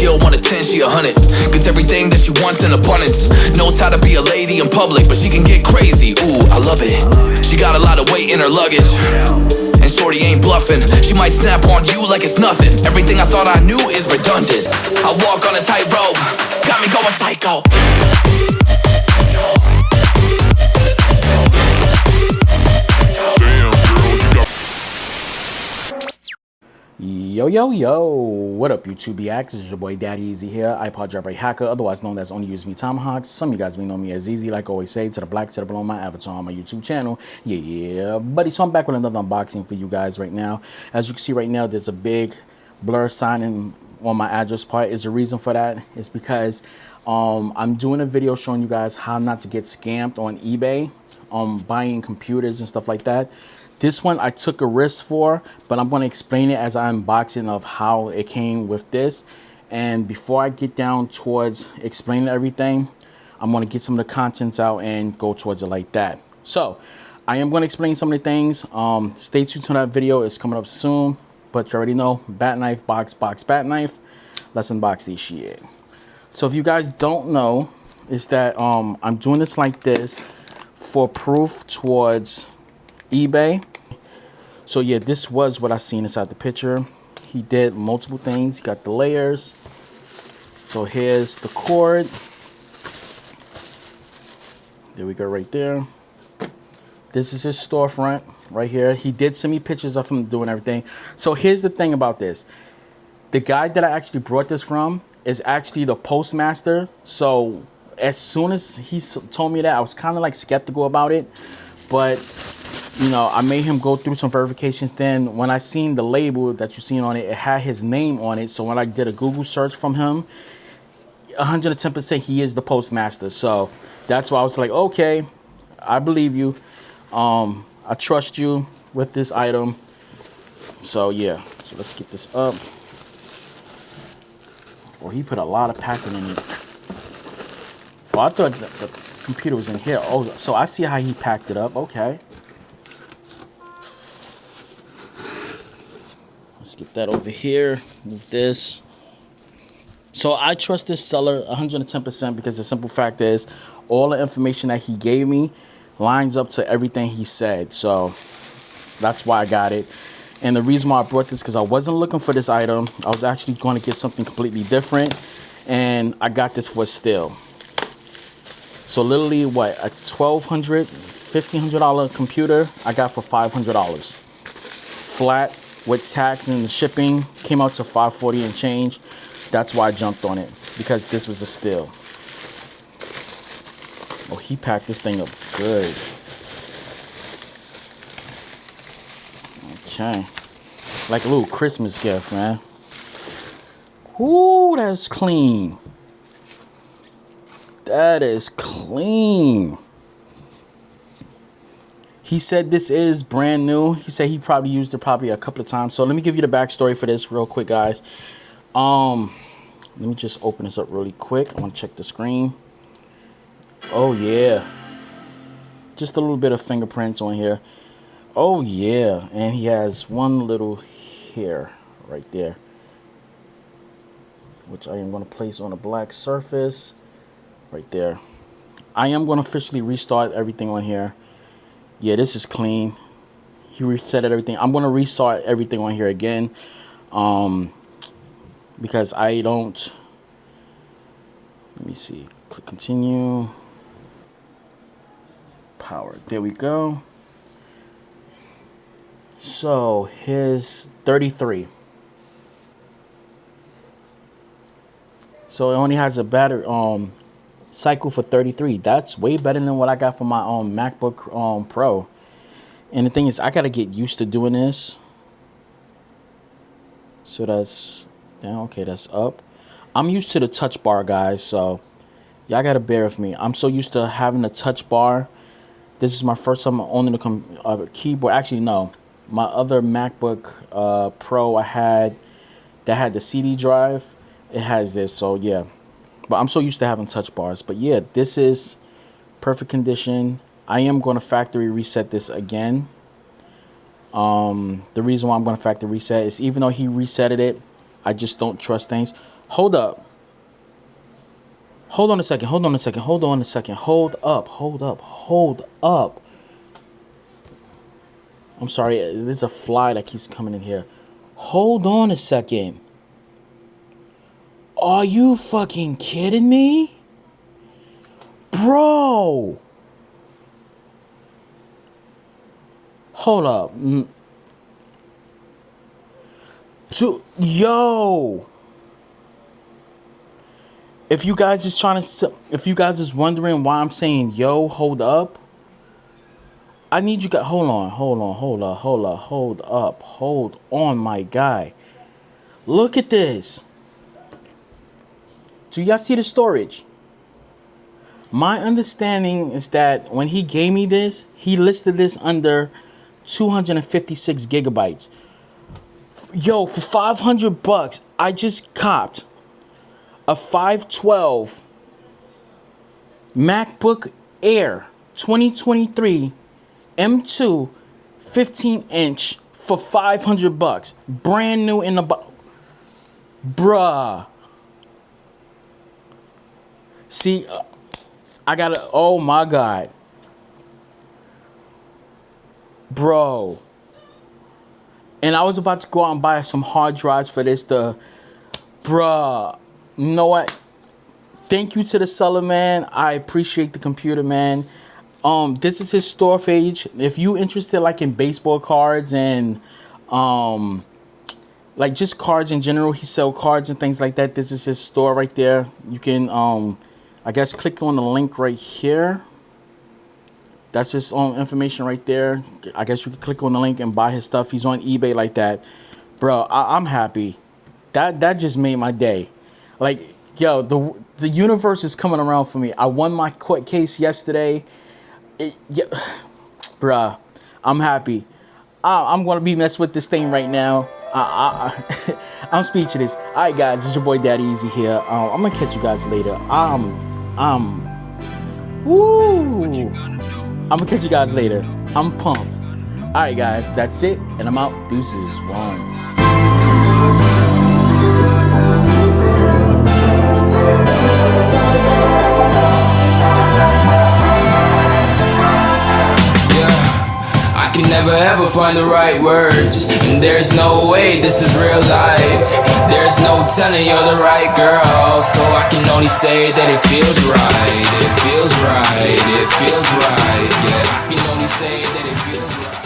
real, 1 to 10, she 100. Gets everything that she wants in abundance. Knows how to be a lady in public, but she can get crazy, ooh, I love it. She got a lot of weight in her luggage, and shorty ain't bluffing. She might snap on you like it's nothing. Everything I thought I knew is redundant. I walk on a tightrope, got me going psycho. Yo, what up YouTube X? It's your boy Daddy Easy here, iPod jailbreak hacker, otherwise known as Only Use Me Tomahawks. Some of you guys may know me as Easy, like I always say, to the black, to the below my avatar on my YouTube channel. Yeah, buddy, so I'm back with another unboxing for you guys right now. As you can see right now, there's a big blur sign on my address part. Is the reason for that is because I'm doing a video showing you guys how not to get scammed on eBay, buying computers and stuff like that. This one I took a risk for, but I'm going to explain it as I unbox it of how it came with this. And before I get down towards explaining everything, I'm going to get some of the contents out and go towards it like that. So I am going to explain some of the things. Stay tuned to that video. It's coming up soon, but you already know, bat knife, box, bat knife. Let's unbox this shit. So if you guys don't know, is that I'm doing this like this for proof towards eBay. So yeah, this was what I seen inside the picture. He did multiple things. He got the layers. So here's the cord. There we go, right there. This is his storefront right here. He did send me pictures of him doing everything. So here's the thing about this. The guy that I actually brought this from is actually the postmaster. So as soon as he told me that, I was kind of like skeptical about it, but you know, I made him go through some verifications. Then when I seen the label that you seen on it, it had his name on it. So when I did a Google search from him, 110% he is the postmaster. So that's why I was like, okay, I believe you. I trust you with this item. So yeah, so let's get this up. Oh, he put a lot of packing in it. Oh, I thought the computer was in here. Oh, so I see how he packed it up. Okay. Let's get that over here. Move this. So I trust this seller 110% because the simple fact is all the information that he gave me lines up to everything he said. So that's why I got it. And the reason why I brought this because I wasn't looking for this item. I was actually going to get something completely different. And I got this for a steal. So literally what, a $1,200, $1,500 computer I got for $500. Flat. With tax and the shipping, came out to $540 and change. That's why I jumped on it, because this was a steal. Oh, he packed this thing up good. Okay. Like a little Christmas gift, man. Ooh, that's clean. That is clean. He said this is brand new. He said he probably used it a couple of times. So let me give you the backstory for this real quick, guys. Let me just open this up really quick. I want to check the screen. Oh, yeah. Just a little bit of fingerprints on here. Oh, yeah. And he has one little hair right there, which I am going to place on a black surface right there. I am going to officially restart everything on here. Yeah, this is clean. He reset everything. I'm going to restart everything on here again. Because I don't... Let me see. Click continue. Power. There we go. So, here's 33. So, it only has a battery... cycle for 33. That's way better than what I got for my MacBook Pro. And the thing is, I gotta get used to doing this. So that's down. Okay, that's up. I'm used to the touch bar, guys, so y'all gotta bear with me. I'm so used to having a touch bar. This is my first time owning a keyboard. Actually, no, my other MacBook Pro I had that had the CD drive, it has this. So yeah, but I'm so used to having touch bars. But yeah, this is perfect condition. I am going to factory reset this again. The reason why I'm going to factory reset is even though he resetted it, I just don't trust things. Hold up. Hold on a second. Hold on a second. Hold on a second. Hold up. Hold up. Hold up. I'm sorry. There's a fly that keeps coming in here. Hold on a second. Are you fucking kidding me? Bro. Hold up. Yo. If you guys is wondering why I'm saying yo, hold up. I need you guys. Hold on, my guy. Look at this. Do y'all see the storage? My understanding is that when he gave me this, he listed this under 256 gigabytes. Yo, for $500, I just copped a 512 MacBook Air 2023 M2 15-inch for $500. Brand new in the bruh. See, I gotta, oh my God. Bro. And I was about to go out and buy some hard drives for this. Bruh. You know what? Thank you to the seller, man. I appreciate the computer, man. This is his store page. If you interested like in baseball cards and like just cards in general, he sell cards and things like that. This is his store right there. You can I guess click on the link right here. That's his information right there. I guess you can click on the link and buy his stuff. He's on eBay like that. Bro, I'm happy. That just made my day. Like, yo, the universe is coming around for me. I won my court case yesterday. Bruh, I'm happy. I'm going to be messing with this thing right now. I'm speechless. All right, guys, it's your boy Daddy Easy here. I'm going to catch you guys later. Woo! I'm going to catch you guys later. I'm pumped. All right, guys, that's it. And I'm out. Deuces. One. Never ever find the right words, and there's no way this is real life. There's no telling you're the right girl, so I can only say that it feels right. It feels right. It feels right. Yeah, I can only say that it feels right.